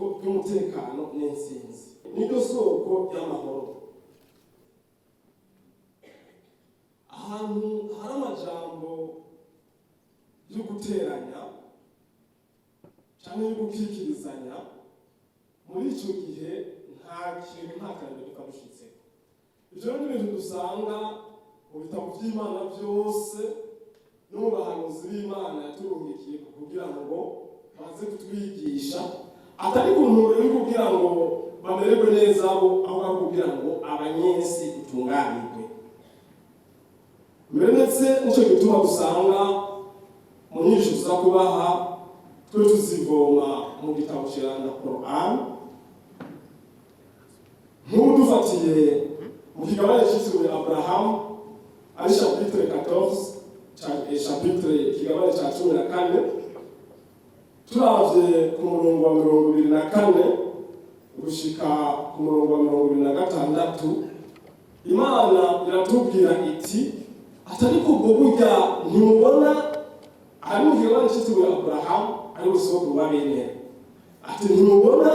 soko ry'umutekano n'intsinzi, niryo soko y'amahoro. Ahantu hari amajambo yo guteranya cyangwa yo gukikirizanya, muri icyo gihe nta karere kabushitse. Ibyo ni ibintu dusanga mu bitabo by'Imana byose no mu bahanuzi b'Imana yaturungikiye kugira ngo baze kutwigisha, atari ku ntumbero yo kugira ngo bamererwe neza bo, ahubwo kugira ngo abanyesi utunganirwe. Mbere ndetse nicyo gituma dusanga mu nyinshi tuza kubaha twe tuzivoma mu gitabo kiranga Quran, nk'ubu dufatiye mu kigabane cyitiriwe Abraham ari chapitre 14 chapitre kigabane cya 14, turavye ku murongo wa 24 gushika ku murongo wa 26, Imana iratubwira iti atari kubwo burya ntimubona ari mu kigabane cyitiriwe Abraham ari usoko wabene, ati ntimubona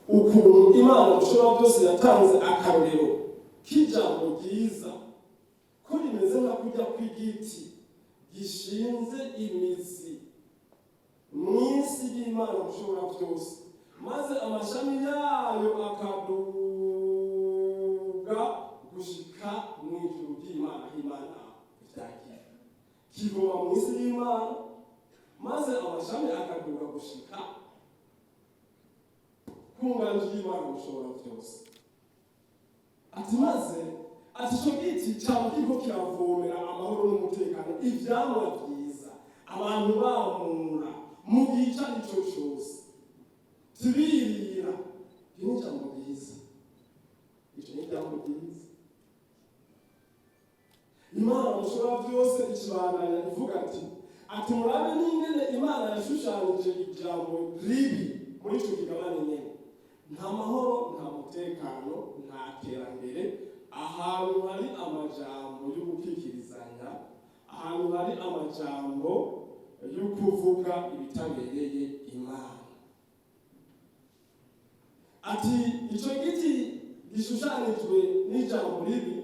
ukuntu Imana ushobora byose yatanze akarorero k'ijambo ryiza ko rimeze nka kujya kw'igiti gishinze imizi mw'isi y'Imana ushobora byose, maze amashami yayo akaduga gushika mu ijuru ry'Imana. Imana itagiye kivoma mw'isi y'Imana, maze amashami akaduga gushika ku nganji y'Imana ushobora byose. Ati maze ati icyo giti cyaba kiriko kiravomera amahoro n'umutekano, ivyamwa byiza, abantu bamura mu gica ico cyose, tibirira. Iyo ni ijambo ryiza, icyo ni ijambo ryiza. Imana ushobora byose ikibandanya ivuga ati murabe n'ingene Imana yashushanije ijambo ribi muri icyo kigabane nyene. Nta mahoro, nta mutekano, nta terambere ahantu hari amajambo yo gukikirizanya, ahantu hari amajambo yo kuvuga ibitabereye Imana. Ati icyo giti gishushanijwe n'ijambo ribi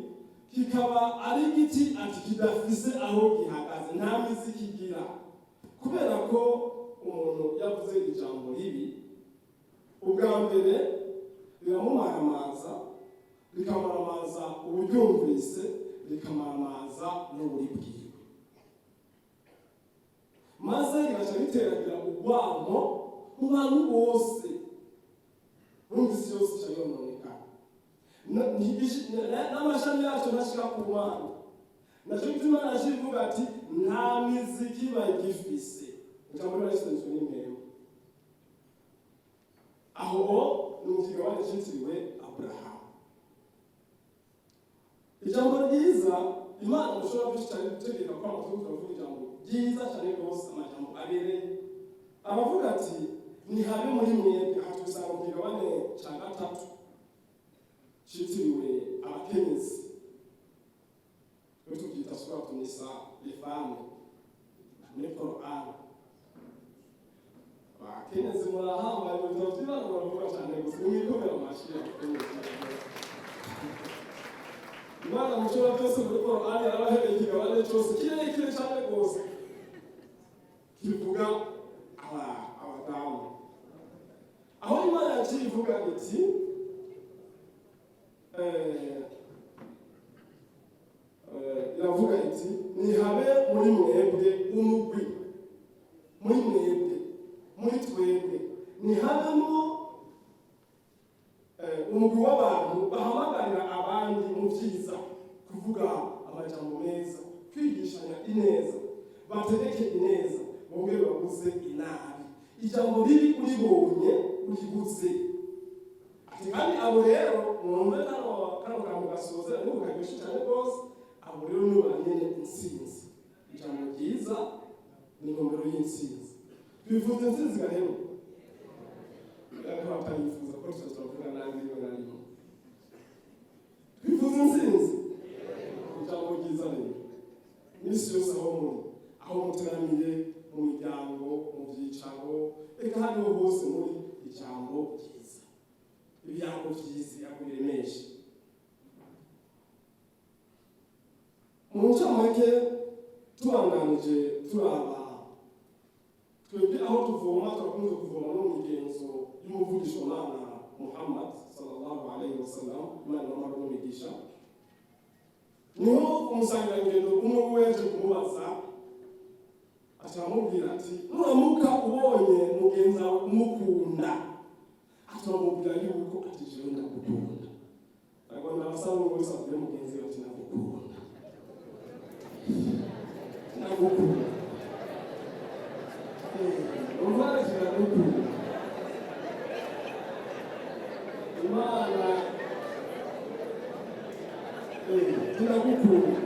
kikaba ari igiti ati kidafise aho gihagaze, nta mizi kigira, kubera ko umuntu yavuze ijambo ribi ubwa mbere riramumaramaza, rikamaramaza uburyumvise, rikamaramaza n'uburi bwiwe, maze rigaca riteragira urwango mu bantu bose, n'isi yose ica yononekana, n'amashami yacu ntashika ku Mana. Naco gituma Imana ivuga ati nta mizi kiba gifise. Ijambo rirasinzwe n'impembe. Aho ni mu kigabane cyitiriwe Abraham. Ijambo ryiza Imana ushobora gushitana gutegeka ko amavuga avuga ijambo ryiza cyane rwose, amajambo abereye. Aravuga ati ni habe muri mwebwe, atusanga mu kigabane cya 3 cyitiriwe abakenyezi, tubyita Surat Nisa, les femmes muri Quran. Abakenyezi murahambaye mu bitabo by'Imana baravuga cyane gusa mwikomera amashyi y'abakenyezi. Imana mushobora byose muri Quran yarabahereye ikigabane cyose kirekire cyane rwose kivuga abadamu, aho Imana yaciye ivuga iti iravuga iti nihabe muri mwebwe umugwi, muri mwebwe, muri twebwe nihabemo umugwi w'abantu bahamagarira abandi mu byiza, kuvuga amajambo meza, kwigishanya ineza, bategeke ineza, bongere babuze inabi, ijambo ribi uribonye uriguze. Ati kandi abo rero mwumve kano kantu gasoza n'ubu karyoshe cyane rwose, abo rero nibo banyene intsinzi. Ijambo ryiza ni nomero y'intsinzi. Twifuza intsinzi gahemu, ariko batayifuza ko turavuga nabi rimwe na rimwe. Twifuza intsinzi, ijambo ryiza rero n'isi yose aho muteraniye, mu miryango, mu byicaro, reka hariho hose muri ijambo ibirango vyizi akubiremeshe. Mu ncamake tubandanije turaba twebwe aho tuvoma turakunze kuvoma no mu migenzo y'umuvugishwamana Muhammad sallallahu alaihi wasallam, Imana n'amahoro n'imigisha. Niho umusangirangendo umwe weje kumubaza atamubwira ati nuramuka ubonye mugenzi wawe umukunda, atamubwira yuko ati jewe ndagukunda. Ariko ndabasaba ngo wese abwire mugenzi wawe ati ndagukunda. Ndagukunda. Umwana ndagukunda. Imana ndagukunda.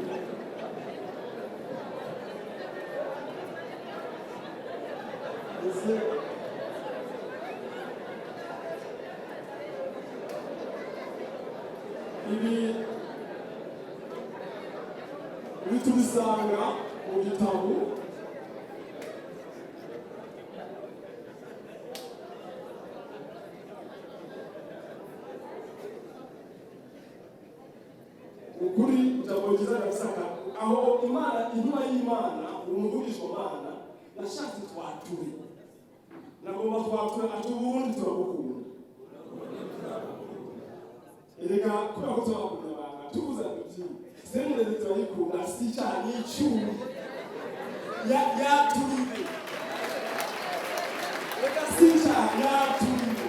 Ibi tubisanga mu gitabo ukuri utabogiza nabisaka aho Imana intumwa y'Imana umuvugishwamana yashatse twature nagomba twature atubundi turabukunda. Erega kubera ko turabukunda abantu tubuza tuti sende turayikunda si cyane icyuma yaturiye. Erega si cyane yaturiye.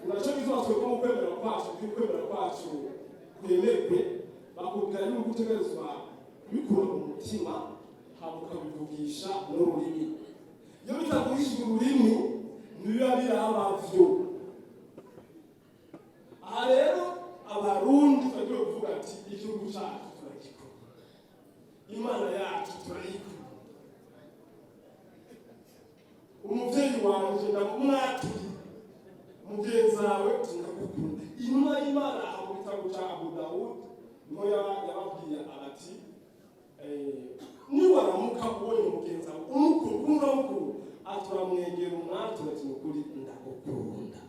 Nacho bizatwe ko mu kwemera kwacu kwemerwe bakubwira yuko utegerezwa kubikura mu mutima habuka bivugisha n'ururimi. Iyo bitagurishije ururimi ntibiba birabavyo. Aha rero abarundi bagiye kuvuga ati igihugu cyacu turagikunda, Imana yacu turayikunda, umuvyeyi wanje ndakumwaturiye, mugenzi wawe ndagukunda. Intumwa y'Imana mu gitabo cya Abu Dawud niho yababwiye ati niwaramuka ubonye mugenzi wawe umukunda aturamwegera umwatura ati ukuri ndagukunda.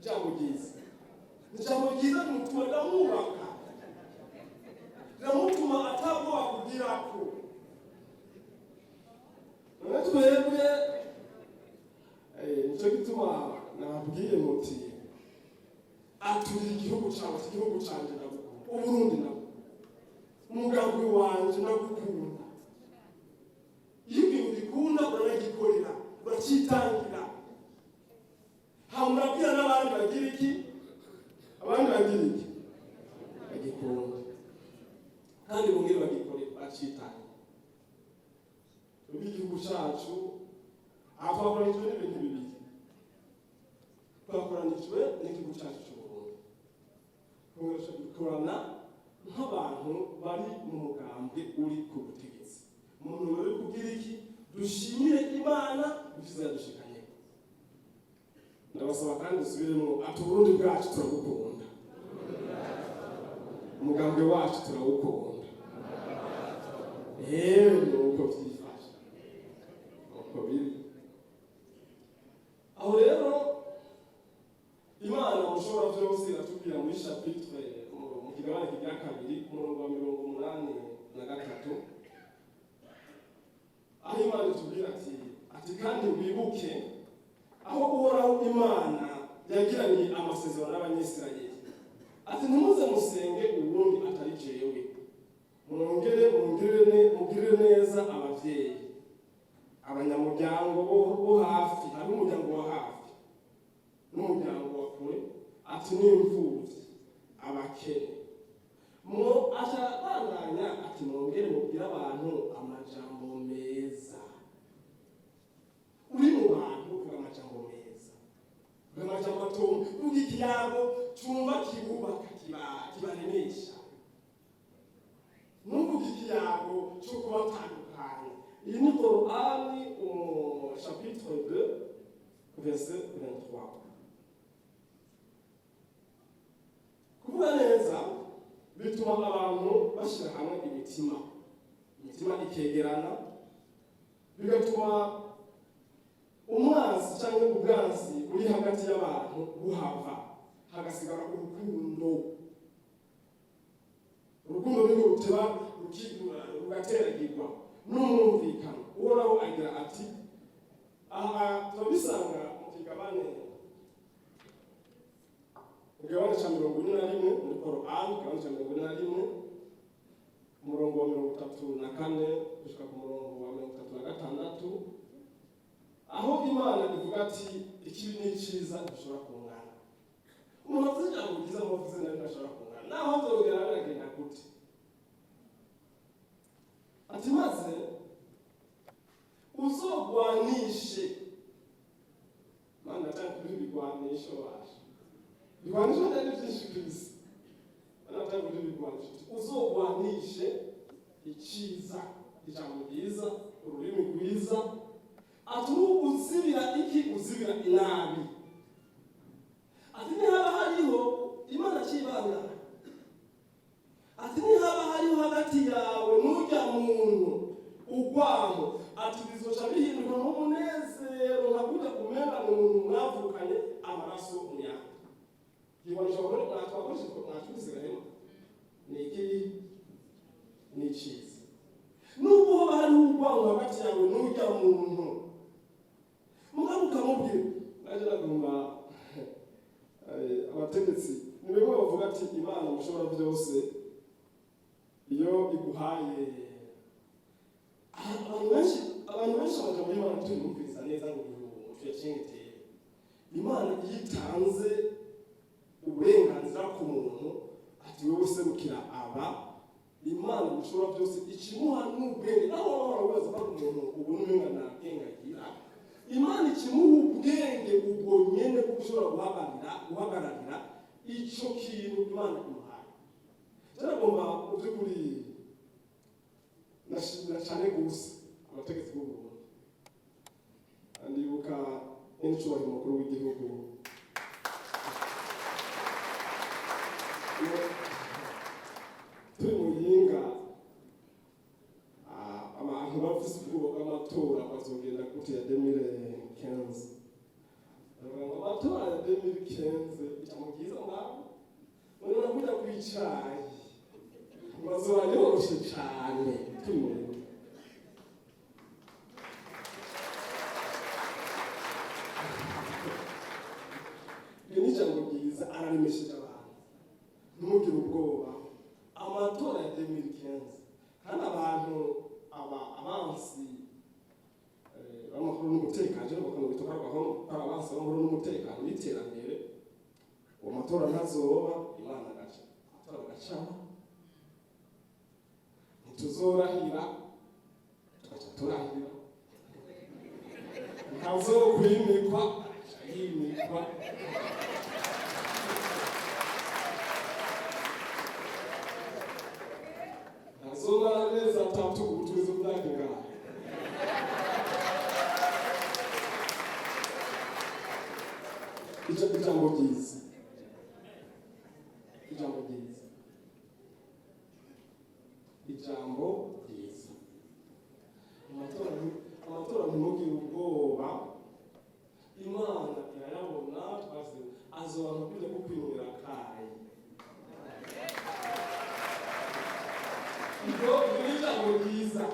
Jambo ryiza rimutuma ndamwubaka, riramutuma atabwoba kugira ko none twebwe nicyo gituma nababwiye muti aturi igihugu cyawe, igihugu cyanjye ndagukunda, Uburundi ndagukunda, umugambi wanje ndagukunda. Iyo ibintu bikunda uranagikorera, uracitangira. Hamurabwira n'abandi bagira iki? Abandi bagira iki? Bagikunda. Kandi bongere bagikorera, bacitangira. Igihugu cyacu twakoranijwe n'ibintu bibiri. Twakoranijwe n'igihugu cyacu cy'Uburundi. Dukorana nk'abantu bari mu mugambi uri ku butegetsi. Umuntu wari kugira iki? Dushimire Imana dukiza yadushikanye. Ndabasaba kandi dusubiremo ati Uburundi bwacu turabukunda, umugambi wacu turawukunda. Nuko byifashe uko biri. Aho rero Imana mushobora byose iratubwira muri chapitre mu kigabane cya 2 umurongo wa 83 aho Imana itubwira ati kandi wibuke aho Uhoraho Imana yagiranye amasezerano n'Abanyisirayeli ati ntimuze musenge ubundi atari jewe, mugirire neza abavyeyi, abanyamuryango bo hafi, hari umuryango wa hafi n'umuryango wa kure, ati n'imfuvyi, abakene. Atabandanya ati mwongere mubwire abantu amajambo meza. Uri mu bantu kuvuga amajambo meza, kuvuga amajambo atumva, kuvuga ikiyago cyumva kibubaka kibaremesha, nuvuga ikiyago cyo kubatandukanya. Iyi ni Korani chapitre 2 verset 23. Kuvuga neza bituma abantu bashyira hamwe imitima ikegerana, bigatuma umwanzi cyangwa ubwanzi uri hagati y'abantu buhava hagasigara urukundo nirwo ruteba rugateragirwa n'umwumvikano uhoraho agira ati aha turabisanga mu kigabane cya 41 muri Korani, igabane cya 41 umurongo wa 34 gushika ku murongo wa 36, aho Imana ivuga ati ikibi n'icyiza gishobora kungana. Umuntu avuze ijambo ryiza mu bavuze nabi ntashobora kungana, naho byogera biragenda gute? Ati maze uzogwanishe, Mana atanga kuri bigwanisho waje bigwanisho ndani byinshi kwisi, Mana atanga kuri bigwanisho uzogwanishe icyiza, ijambo ryiza, ururimi rwiza. Ati uzibira iki? Uzibira inabi. Ati nihaba hariho Imana kibanga, ati nihaba hariho hagati yawe n'urya muntu ugwaho, ati bizoca bihinduka nk'umunezero nkakuja kumenya umuntu mwavukanye amaraso muyaga. Yibonesha ko mwatwakoresha ko mwatwizigayemo niki ni cyiza. Nubwo hoba hariho ugwaho hagati yawe n'urya muntu mugaruka mubwira naje naguma abategetsi niwe bavuga ati Imana mushobora byose iyo iguhaye abantu benshi bajya muri Imana tuyumviriza neza ngo tuyacengete. Imana yitanze uburenganzira ku muntu ati wowe serukira aba, Imana mushobora byose ikimuha n'ubwenge. Naho warabaza ko umuntu ubu n'umwana bwengagira, Imana ikimuha ubwenge ubwo nyene ko ushobora guhagararira icyo kintu Imana imuhaye. Cyaragomba mu by'ukuri nashimira cyane gusa abategetsi b'u Burundi, ndibuka n'icyubahiro umukuru w'igihugu turi mu yinga abantu bavuze ubwoba bw'amatora bazogenda gute ya 2015. Amatora ya 2015 ijambo ryiza ngaho urabona kujya kwicaye bazoba yoroshe cyane turi n'ijambo ryiza araremesheje abantu ntimugire ubwoba. Amatora ya 2015 kandi abantu abansi b'amahoro n'umutekano bakunda gutokarwaho abansi b'amahoro n'umutekano n'iterambere, uwo matora ntazoba Imana agaca amatora agacamo, ntituzorahira tugaca turahira, ntazokwimikwa yimikwa. Zona neza tatu utulizo bwake ngaho. Ijambo ryiza. Ijambo ryiza. Ijambo ryiza. Amatora ntimugire ubwoba. Imana irayabona twaze azobantu kujya kukwinira kayi. Ibyo ijambo ryiza.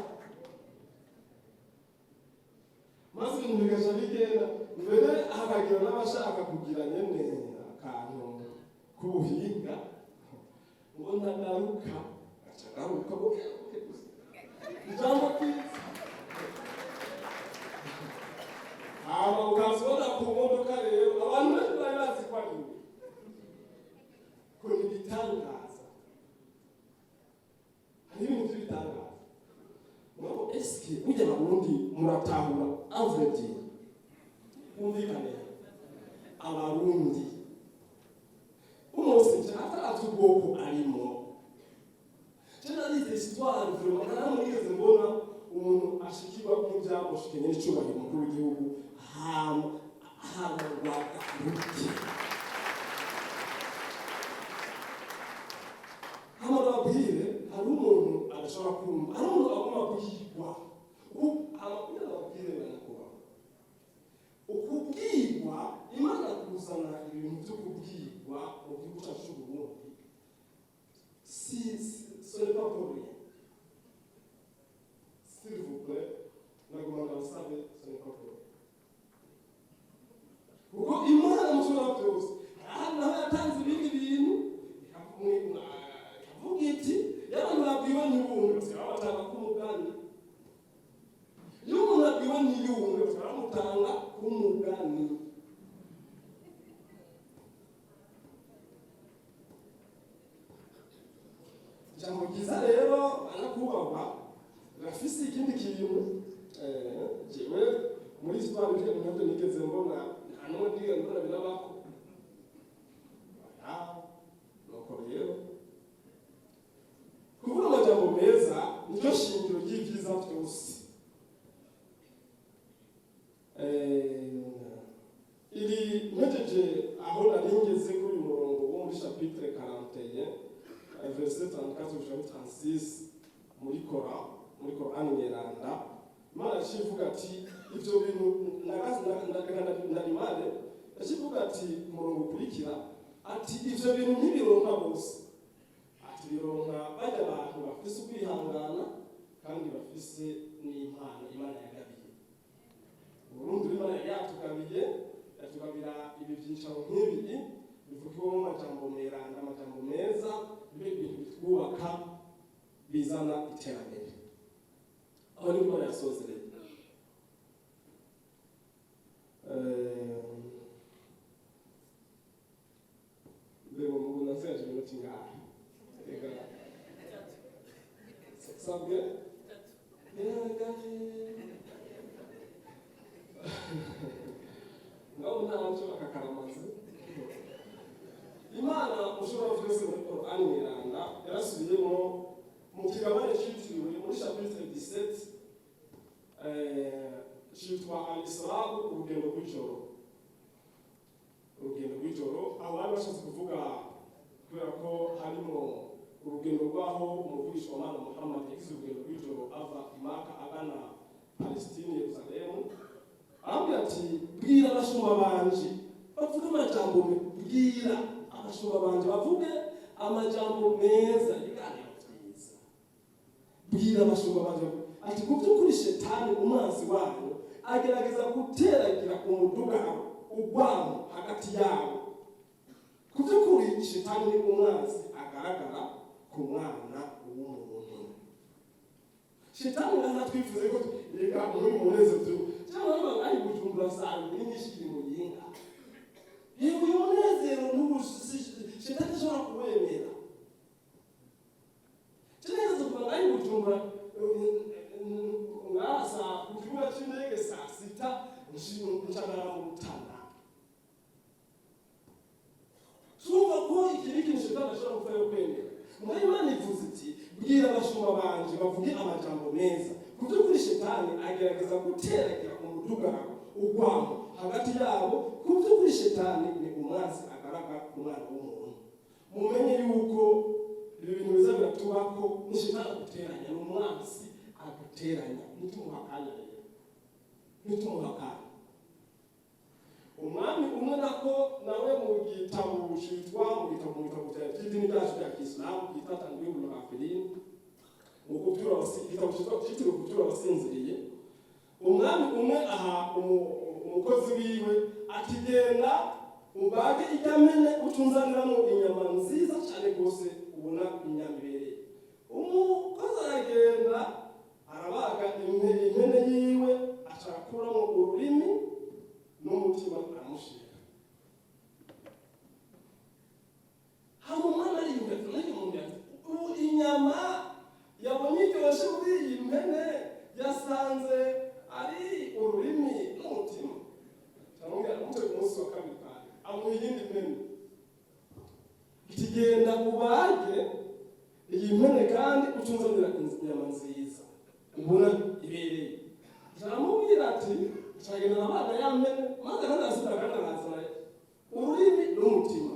Maze ibintu bigaca bigenda mbere hakagira n'abashaka kugira nyene akantu k'ubuhinga ngo ndagaruka gaca garuka ijambo ryiza. Aba ukazibona ku modoka rero abantu benshi bari bazi ko ari ko ni ibitangaza, hari ibintu by'ibitangaza. Ngo eske ujya mu Burundi muratahura avredi umvikane abarundi umunsi cyata atubwoko arimo cyane histoire vraiment kana mugeze mbona umuntu ashikirwa mu byamushikanye n'icubahiro umukuru w'igihugu rwaka ruti hamurabwire hari umuntu adashobora kumva, hari umuntu agomba kuyigwa ababwire banakuba ukubwirwa Imana kuzana ibintu byo kubwirwa mu gihugu cyacu cy'u Burundi ce n'est pas pour rien. S'il vous plaît, nagomba ndabasabe ce n'est pas pour rien. Kuko Imana mushobora byose hano yatanze ibindi bintu ikavuga iti y'abantu babwiwe ntibumve batanga k'umugani, iyo umuntu abwiwe ntiyumve baramutanga k'umugani. Ijambo ryiza rero anakubahwa rafise ikindi kintu jewe muri histoire bije nabyo nigeze mbona nta n'umwe ndigeze mbona birabako. Nuko rero kuvuga amajambo meza nicyo shingiro ry'ibyiza byose. Iri mpejeje aho nari ngeze kuri uyu murongo wo muri chapitre 41 verset 34 jusqu'à 36 muri Korani nyeranda, Imana yacivuga ati ibyo bintu ndarimane yacivuga ati umurongo ukurikira ati ibyo bintu ntibironka bose, ati bironka bajya abantu bafise ukwihangana kandi bafise n'impano Imana yagabiye. Uburundi Imana yatugabiye yatugabira ibi byicaro nk'ibi bivugwamo amajambo meranda, amajambo meza, ibintu bitwubaka bizana iterambere. Aho ni Imana yasozereye. Lebo mungu naseje minoti ngahe? Ega. Sabwe? Ngaho ntaco akakaramaze. Imana mushobora byose muri Korani nyeranda yarasubiyemo mu kigabane cyitiriwe muri chapitre 17 cyitwa Al-Isra, urugendo rw'ijoro. Urugendo rw'ijoro aho bari bashatse kuvuga kubera ko harimo urugendo rw'aho umuvugishwamana Muhammad yagize urugendo rw'ijoro ava i Maka agana Palestine, Yerusalemu. Arambwira ati bwira abashumba banje bavuge amajambo, bwira abashumba banje bavuge amajambo meza ibiganiro byiza. Bwira abashumba banje ati ku by'ukuri shetani umwanzi wanyu agerageza guteragira umuduga ugwamo hagati yabo. Ku by'ukuri shetani ni umwanzi agaragara ku mwana w'umuntu. Shetani ntatwifuze ko reka muri munezero cyangwa ari Bujumbura sana n'imishiki mu yinga. Yego umunezero n'ubushisi shetani ashobora kuwemera. Cyangwa kuba ari Bujumbura ngasa kuvuga cy'indege saa 6 nshaka mu Rutana. Tuvuga ko ikintu shetani ashobora gufaya kwemera. Muri Imana ivuze iti bwira abashumba banje bavuge amajambo meza. Ku by'ukuri shetani agerageza guteragira umuduga ugwamo hagati yabo. Ku by'ukuri shetani ni umwanzi agaragara ku mwana w'umuntu. Mumenye yuko ibi bintu biza biratubako ni shetani guteranya, ni umwanzi aguteranya. Nitumuhakanya rero, nitumuhakanya. Umwami umwe nako nawe mu gitabo cyitwa mu gitabo cy'idini ryacu rya Kisilamu cyitwa Tanwirul Ghafilin, mu kubyura igitabo cyitwa kubyura abasinziriye. Umwami umwe aha umukozi wiwe ati genda ubage ikamene utunzaniramo inyama nziza cyane rwose ubona inyama ibereye. Umukozi aragenda arabaga impene yiwe acakuramo ururimi n'umutima aramushira. Hama umwana ariyumva n'umuntu ubu inyama yabonye iryoshe muri iyi mpene yasanze ari ururimi n'umutima. Cyangwa aramutse ku munsi wa kabiri kandi amuha iyindi mpene. Ikigenda ubage iyi mpene kandi ucunzanira inyama nziza ubona ibereye. Aramubwira ati cyagenda abana yamene maze nandasubira kandi arazana ururimi n'umutima.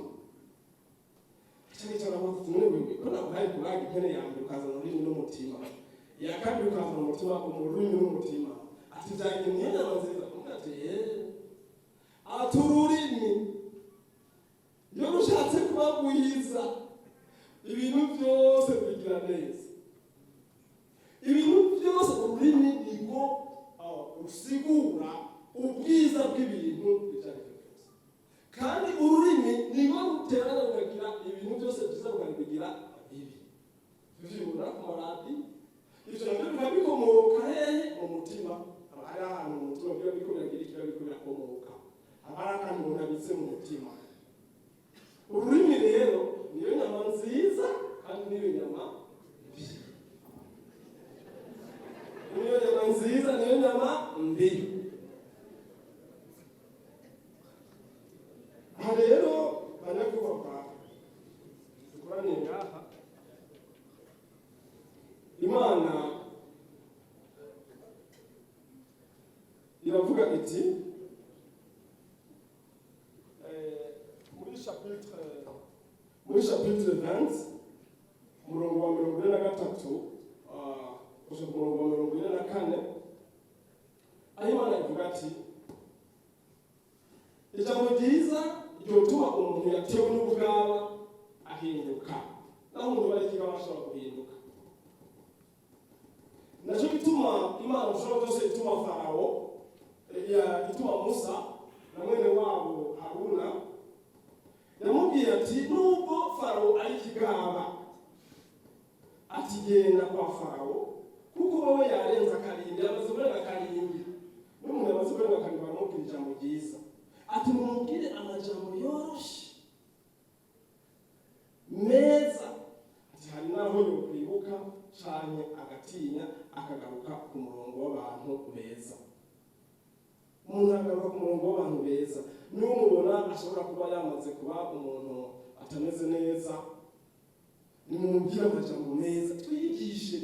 Cyane cyane abavuga wewe ko nabaye kubaga impene ya mbere ukazana ururimi n'umutima, iya kabiri ukazana umutima ururimi n'umutima. Ati byagenda inyama nziza. Ati ati ururimi iyo rushatse kubagwiza ibintu byose bigira neza. Ibintu byose ururimi niko rusigura ubwiza bw'ibintu bijyanye byose, kandi ururimi niko ruterana rukagira ibintu byose byiza rukabigira bibi. Tuzibona ku maradi ibyo nabyo biba bikomoka hehe? Mu mutima. Haba hari ahantu mu mutima biba biragira ikiba biriko birakomoka, haba hari akantu umuntu abitse mu mutima. Ururimi rero niyo nyama nziza kandi niyo nyama mbi. Niyo nyama nziza niyo nyama mbi. Aha rero banyakubahwa dukoraniye ngaha, Imana iravuga iti muri chapitre 20 umurongo wa 43 gushika ku murongo wa 44, aho Imana ivuga ati ijambo ryiza ryotuma umuntu yatewe n'ubwaba ahinduka, naho umuntu bari kigaba ashobora guhinduka. Naco gituma Imana ushobora byose ituma Farawo, ituma Musa na mwene wabo Haruna, yamubwiye ati nubwo Farawo ari kigaba ati genda kwa Farawo kuko wowe yarenza karindwi, yamaze kurenga karindwi. N'umuntu yamaze kurenga karindwi baramubwira ijambo ryiza ati mumubwire amajambo yoroshe meza, ati hari naho yokwibuka canke agatinya akagaruka ku murongo w'abantu beza. Umuntu agaruka ku murongo w'abantu beza, niwo mubona ashobora kuba yamaze kuba umuntu atameze neza, nimumubwire amajambo meza, twigishe